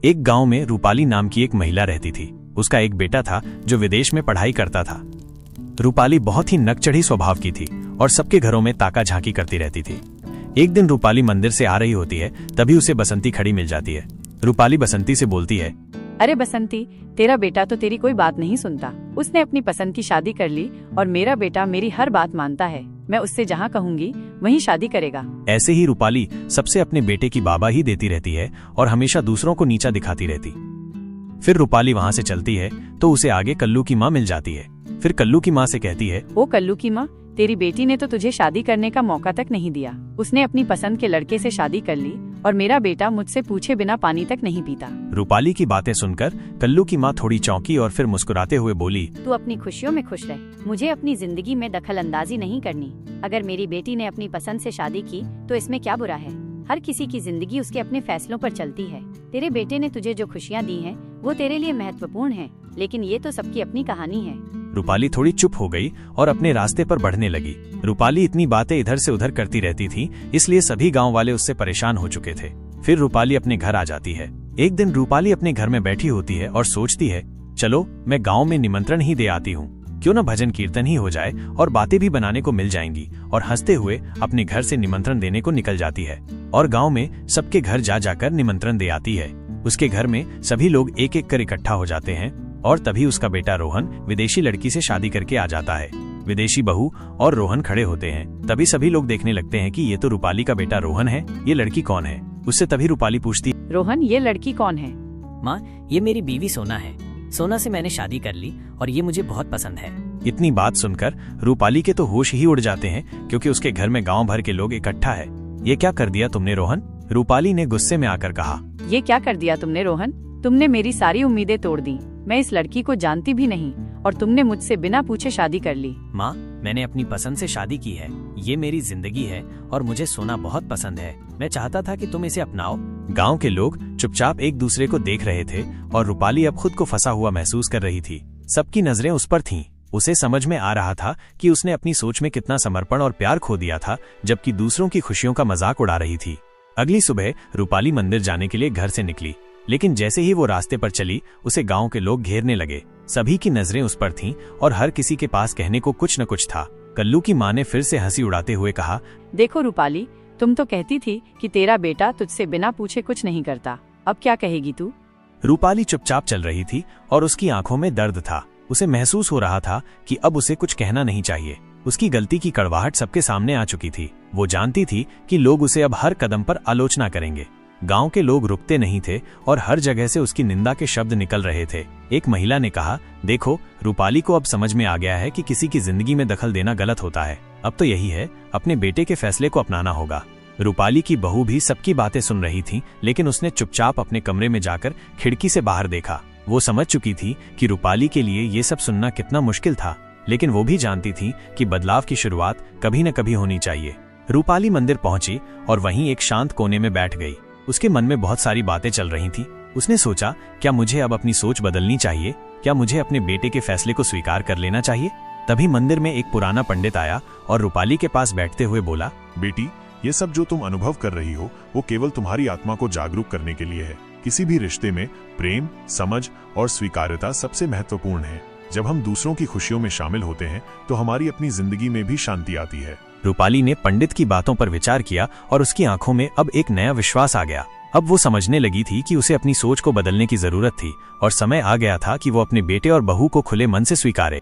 एक गांव में रूपाली नाम की एक महिला रहती थी। उसका एक बेटा था जो विदेश में पढ़ाई करता था। रूपाली बहुत ही नकचढ़ी स्वभाव की थी और सबके घरों में ताका झांकी करती रहती थी। एक दिन रूपाली मंदिर से आ रही होती है, तभी उसे बसंती खड़ी मिल जाती है। रूपाली बसंती से बोलती है, अरे बसंती, तेरा बेटा तो तेरी कोई बात नहीं सुनता। उसने अपनी पसंद की शादी कर ली और मेरा बेटा मेरी हर बात मानता है। मैं उससे जहाँ कहूँगी वहीं शादी करेगा। ऐसे ही रूपाली सबसे अपने बेटे की बाबा ही देती रहती है और हमेशा दूसरों को नीचा दिखाती रहती। फिर रूपाली वहाँ से चलती है तो उसे आगे कल्लू की माँ मिल जाती है। फिर कल्लू की माँ से कहती है, ओ कल्लू की माँ, तेरी बेटी ने तो तुझे शादी करने का मौका तक नहीं दिया। उसने अपनी पसंद के लड़के से शादी कर ली और मेरा बेटा मुझसे पूछे बिना पानी तक नहीं पीता। रूपाली की बातें सुनकर कल्लू की माँ थोड़ी चौंकी और फिर मुस्कुराते हुए बोली, तू अपनी खुशियों में खुश रह, मुझे अपनी जिंदगी में दखल अंदाजी नहीं करनी। अगर मेरी बेटी ने अपनी पसंद से शादी की तो इसमें क्या बुरा है। हर किसी की जिंदगी उसके अपने फैसलों पर चलती है। तेरे बेटे ने तुझे जो खुशियाँ दी हैं, वो तेरे लिए महत्वपूर्ण है, लेकिन ये तो सबकी अपनी कहानी है। रूपाली थोड़ी चुप हो गई और अपने रास्ते पर बढ़ने लगी। रूपाली इतनी बातें इधर से उधर करती रहती थी, इसलिए सभी गांव वाले उससे परेशान हो चुके थे। फिर रूपाली अपने घर आ जाती है। एक दिन रूपाली अपने घर में बैठी होती है और सोचती है, चलो मैं गांव में निमंत्रण ही दे आती हूँ। क्यों न भजन कीर्तन ही हो जाए और बातें भी बनाने को मिल जाएंगी। और हंसते हुए अपने घर से निमंत्रण देने को निकल जाती है और गाँव में सबके घर जा जाकर निमंत्रण दे आती है। उसके घर में सभी लोग एक एक कर इकट्ठा हो जाते हैं और तभी उसका बेटा रोहन विदेशी लड़की से शादी करके आ जाता है। विदेशी बहू और रोहन खड़े होते हैं। तभी सभी लोग देखने लगते हैं कि ये तो रूपाली का बेटा रोहन है। ये लड़की कौन है? उससे तभी रूपाली पूछती, रोहन, ये लड़की कौन है? माँ, ये मेरी बीवी सोना है। सोना से मैंने शादी कर ली और ये मुझे बहुत पसंद है। इतनी बात सुनकर रूपाली के तो होश ही उड़ जाते हैं, क्योंकि उसके घर में गांव भर के लोग इकट्ठा है। ये क्या कर दिया तुमने रोहन? रूपाली ने गुस्से में आकर कहा। ये क्या कर दिया तुमने रोहन? तुमने मेरी सारी उम्मीदें तोड़ दी। मैं इस लड़की को जानती भी नहीं और तुमने मुझसे बिना पूछे शादी कर ली। माँ, मैंने अपनी पसंद से शादी की है। ये मेरी जिंदगी है और मुझे सोना बहुत पसंद है। मैं चाहता था कि तुम इसे अपनाओ। गांव के लोग चुपचाप एक दूसरे को देख रहे थे और रूपाली अब खुद को फंसा हुआ महसूस कर रही थी। सबकी नजरें उस पर थीं। उसे समझ में आ रहा था कि उसने अपनी सोच में कितना समर्पण और प्यार खो दिया था, जबकि दूसरों की खुशियों का मजाक उड़ा रही थी। अगली सुबह रूपाली मंदिर जाने के लिए घर से निकली, लेकिन जैसे ही वो रास्ते पर चली, उसे गांव के लोग घेरने लगे। सभी की नजरें उस पर थीं और हर किसी के पास कहने को कुछ न कुछ था। कल्लू की माँ ने फिर से हंसी उड़ाते हुए कहा, देखो रूपाली, तुम तो कहती थी कि तेरा बेटा तुझसे बिना पूछे कुछ नहीं करता। अब क्या कहेगी तू? रूपाली चुपचाप चल रही थी और उसकी आंखों में दर्द था। उसे महसूस हो रहा था कि अब उसे कुछ कहना नहीं चाहिए। उसकी गलती की कड़वाहट सबके सामने आ चुकी थी। वो जानती थी कि लोग उसे अब हर कदम पर आलोचना करेंगे। गांव के लोग रुकते नहीं थे और हर जगह से उसकी निंदा के शब्द निकल रहे थे। एक महिला ने कहा, देखो, रूपाली को अब समझ में आ गया है कि किसी की जिंदगी में दखल देना गलत होता है। अब तो यही है, अपने बेटे के फैसले को अपनाना होगा। रूपाली की बहू भी सबकी बातें सुन रही थी, लेकिन उसने चुपचाप अपने कमरे में जाकर खिड़की से बाहर देखा। वो समझ चुकी थी कि रूपाली के लिए ये सब सुनना कितना मुश्किल था, लेकिन वो भी जानती थी कि बदलाव की शुरुआत कभी न कभी होनी चाहिए। रूपाली मंदिर पहुंची और वहीं एक शांत कोने में बैठ गई। उसके मन में बहुत सारी बातें चल रही थी। उसने सोचा, क्या मुझे अब अपनी सोच बदलनी चाहिए? क्या मुझे अपने बेटे के फैसले को स्वीकार कर लेना चाहिए? तभी मंदिर में एक पुराना पंडित आया और रूपाली के पास बैठते हुए बोला, बेटी, ये सब जो तुम अनुभव कर रही हो वो केवल तुम्हारी आत्मा को जागरूक करने के लिए है। किसी भी रिश्ते में प्रेम, समझ और स्वीकार्यता सबसे महत्वपूर्ण है। जब हम दूसरों की खुशियों में शामिल होते हैं तो हमारी अपनी जिंदगी में भी शांति आती है। रूपाली ने पंडित की बातों पर विचार किया और उसकी आंखों में अब एक नया विश्वास आ गया। अब वो समझने लगी थी कि उसे अपनी सोच को बदलने की जरूरत थी और समय आ गया था कि वो अपने बेटे और बहू को खुले मन से स्वीकारे।